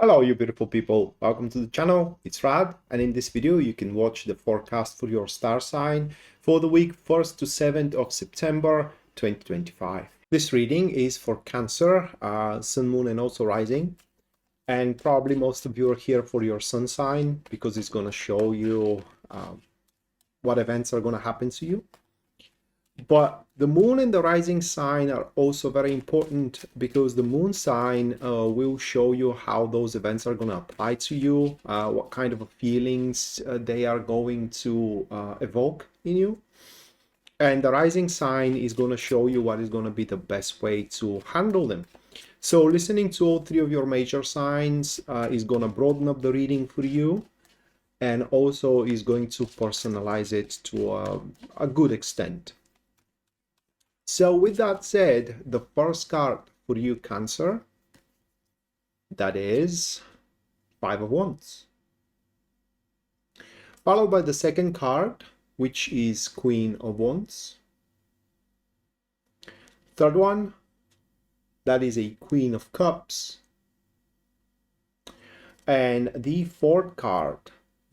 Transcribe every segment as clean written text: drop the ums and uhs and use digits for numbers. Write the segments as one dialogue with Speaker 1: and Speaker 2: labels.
Speaker 1: Hello, you beautiful people. Welcome to the channel. It's Rad, and in this video, you can watch the forecast for your star sign for the week 1st to 7th of September 2025. This reading is for Cancer, Sun, Moon, and also Rising. And probably most of you are here for your sun sign because it's going to show you what events are going to happen to you. But the moon and the rising sign are also very important because the moon sign will show you how those events are going to apply to you, what kind of feelings they are going to evoke in you. And the rising sign is going to show you what is going to be the best way to handle them. So listening to all three of your major signs is going to broaden up the reading for you, and also is going to personalize it to a good extent. So with that said, the first card for you, Cancer, that is Five of Wands. Followed by the second card, which is Queen of Wands. Third one, that is a Queen of Cups. And the fourth card,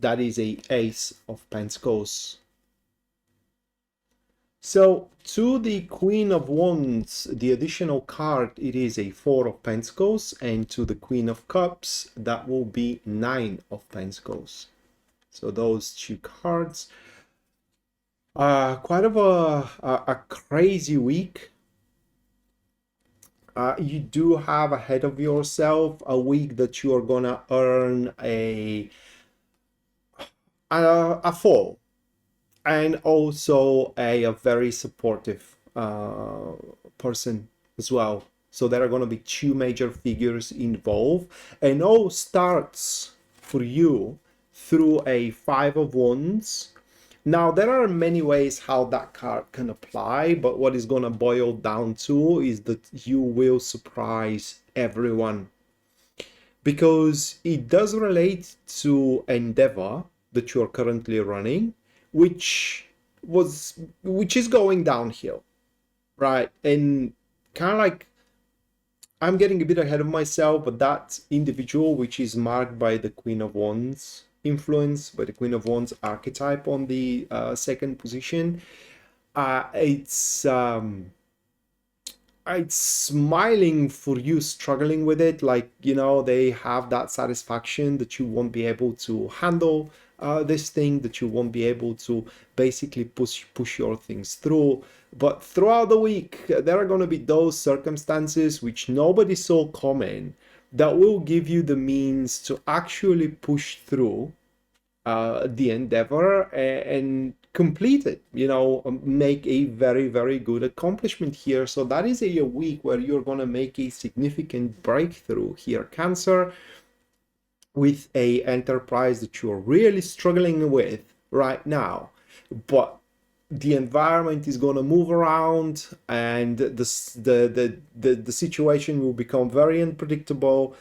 Speaker 1: that is a Ace of Pentacles. So to the Queen of Wands, the additional card, it is a Four of Pentacles, and to the Queen of Cups, that will be Nine of Pentacles. So those two cards. Quite of a crazy week. You do have ahead of yourself a week that you are gonna earn a fall, and also a very supportive person as well. So there are going to be two major figures involved, and all starts for you through a Five of Wands. Now, there are many ways how that card can apply, but what is going to boil down to is that you will surprise everyone, because it does relate to endeavor that you're currently running, which is going downhill, right? And kind of like, I'm getting a bit ahead of myself, but that individual, which is marked by the Queen of Wands influence, by the Queen of Wands archetype on the second position, it's smiling for you struggling with it. Like, you know, they have that satisfaction that you won't be able to handle this thing, that you won't be able to basically push your things through. But throughout the week, there are going to be those circumstances which nobody saw coming that will give you the means to actually push through the endeavor and complete it, you know, make a very, very good accomplishment here. So that is a week where you're going to make a significant breakthrough here, Cancer, with a enterprise that you're really struggling with right now. But the environment is going to move around, and the situation will become very unpredictable.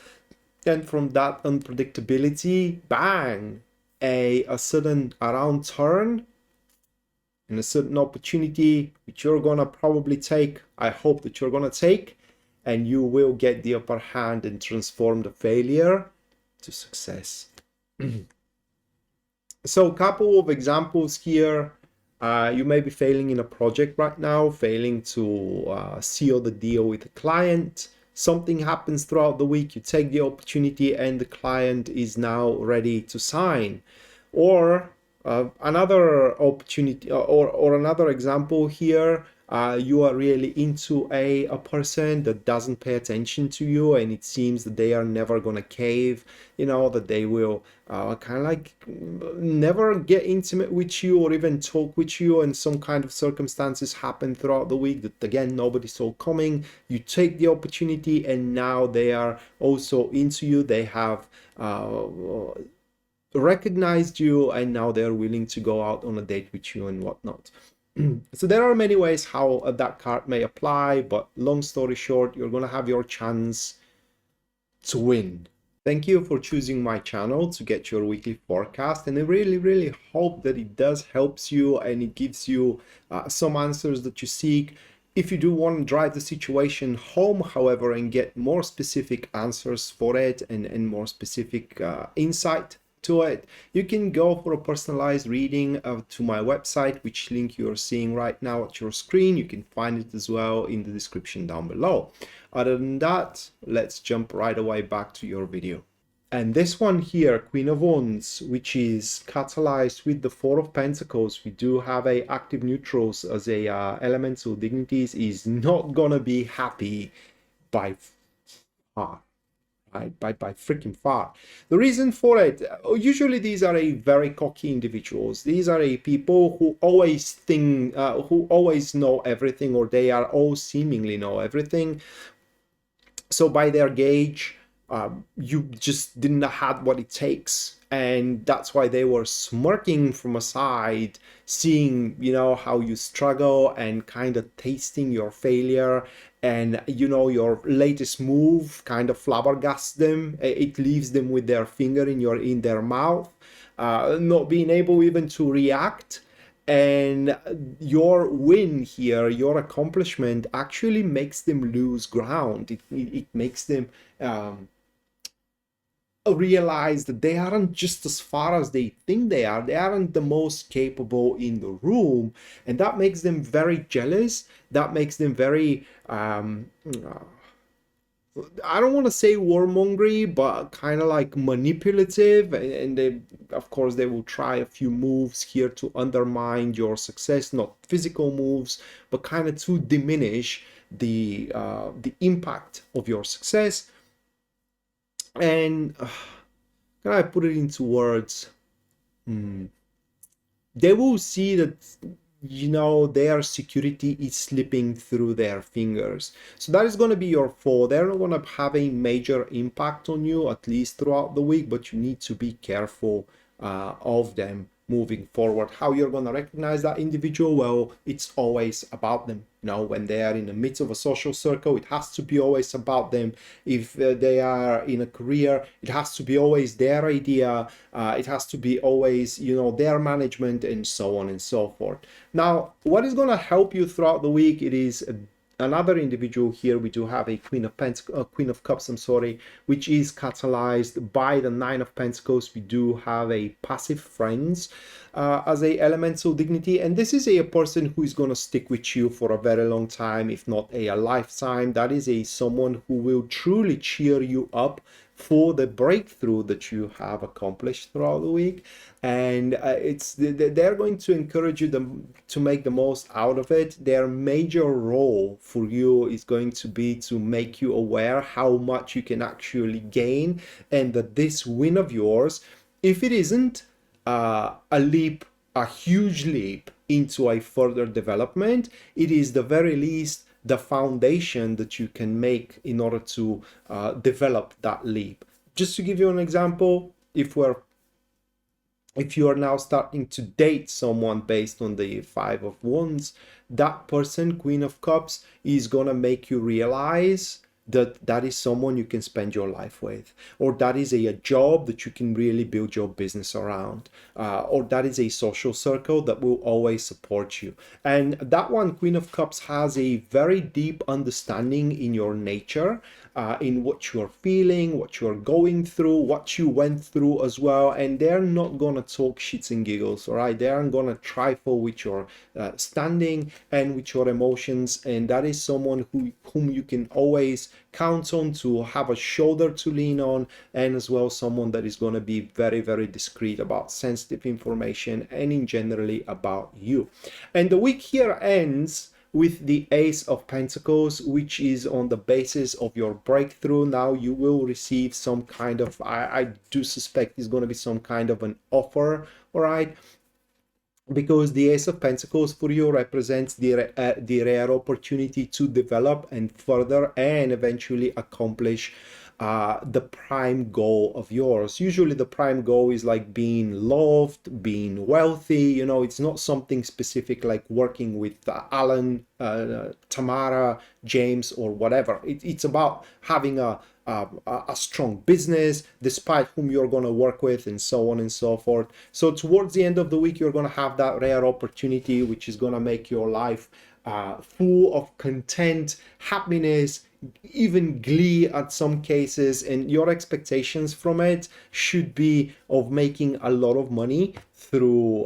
Speaker 1: And from that unpredictability, bang, a sudden around turn and a certain opportunity which you're going to probably take. I hope that you're going to take, and you will get the upper hand and transform the failure to success. So a couple of examples here. You may be failing in a project right now, failing to seal the deal with a client. Something happens throughout the week, you take the opportunity, and the client is now ready to sign. Or another opportunity, or another example here, you are really into a person that doesn't pay attention to you, and it seems that they are never gonna cave, you know, that they will kind of like never get intimate with you or even talk with you, and some kind of circumstances happen throughout the week that again nobody saw coming. You take the opportunity, and now they are also into you. They have recognized you, and now they're willing to go out on a date with you and whatnot. So there are many ways how that card may apply, but long story short, you're going to have your chance to win. Thank you for choosing my channel to get your weekly forecast, and I really, really hope that it does helps you and it gives you some answers that you seek. If you do want to drive the situation home, however, and get more specific answers for it and more specific insight to it, you can go for a personalized reading to my website, which link you're seeing right now at your screen. You can find it as well in the description down below. Other than that, let's jump right away back to your video. And this one here, Queen of Wands, which is catalyzed with the Four of Pentacles, we do have a active neutrals as a elemental dignities, is not gonna be happy by far, right? By freaking far. The reason for it, usually these are a very cocky individuals. These are a people who always think, who always know everything, or they are all seemingly know everything. So by their gauge, you just didn't have what it takes, and that's why they were smirking from aside, seeing, you know, how you struggle and kind of tasting your failure, and, you know, your latest move kind of flabbergasts them. It leaves them with their finger in their mouth, not being able even to react. And your win here, your accomplishment, actually makes them lose ground. It makes them realize that they aren't just as far as they think they are. They aren't the most capable in the room, and that makes them very jealous. That makes them very I don't want to say warmongery, but kind of like manipulative, and they, of course, they will try a few moves here to undermine your success, not physical moves, but kind of to diminish the impact of your success. And can I put it into words? They will see that, you know, their security is slipping through their fingers. So that is going to be your fall. They're not going to have a major impact on you, at least throughout the week, but you need to be careful of them moving forward. How you're going to recognize that individual? Well, it's always about them. You know, when they are in the midst of a social circle, it has to be always about them. If they are in a career, it has to be always their idea. It has to be always, you know, their management, and so on and so forth. Now, what is going to help you throughout the week? It is another individual here. We do have a Queen of Cups, I'm sorry, which is catalyzed by the Nine of Pentacles. We do have a passive friends as a elemental dignity, and this is a person who is going to stick with you for a very long time, if not a lifetime. That is someone who will truly cheer you up for the breakthrough that you have accomplished throughout the week, and they're going to encourage you to make the most out of it. Their major role for you is going to be to make you aware how much you can actually gain, and that this win of yours, if it isn't a huge leap into a further development, it is the very least the foundation that you can make in order to develop that leap. Just to give you an example, if you are now starting to date someone based on the Five of Wands, that person, Queen of Cups, is gonna make you realize that is someone you can spend your life with, or that is a job that you can really build your business around, or that is a social circle that will always support you. And that one, Queen of Cups, has a very deep understanding in your nature, in what you're feeling, what you're going through, what you went through as well. And they're not gonna talk shits and giggles, all right? They aren't gonna trifle with your standing and with your emotions. And that is someone whom you can always count on to have a shoulder to lean on, and as well someone that is going to be very, very discreet about sensitive information and in generally about you. And the week here ends with the Ace of Pentacles, which is on the basis of your breakthrough. Now you will receive some kind of, I do suspect is going to be some kind of an offer, all right? Because the Ace of Pentacles for you represents the rare opportunity to develop and further and eventually accomplish the prime goal of yours. Usually the prime goal is like being loved, being wealthy. You know, it's not something specific like working with Alan, Tamara, James, or whatever. It's about having a strong business, despite whom you're going to work with, and so on and so forth. So towards the end of the week, you're going to have that rare opportunity, which is going to make your life full of content, happiness, even glee at some cases, and your expectations from it should be of making a lot of money through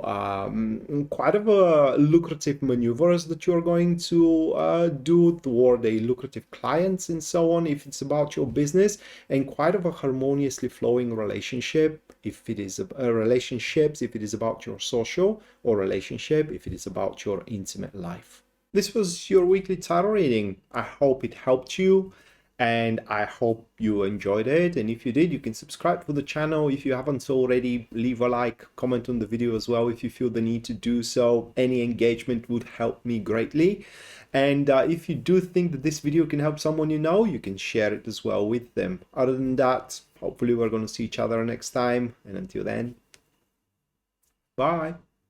Speaker 1: quite of a lucrative maneuvers that you're going to do toward a lucrative clients and so on if it's about your business, and quite of a harmoniously flowing relationship if it is relationships, if it is about your social, or relationship if it is about your intimate life. This was your weekly tarot reading. I hope it helped you and I hope you enjoyed it. And if you did, you can subscribe to the channel. If you haven't already, leave a like, comment on the video as well if you feel the need to do so. Any engagement would help me greatly. And if you do think that this video can help someone you know, you can share it as well with them. Other than that, hopefully we're going to see each other next time. And until then, bye.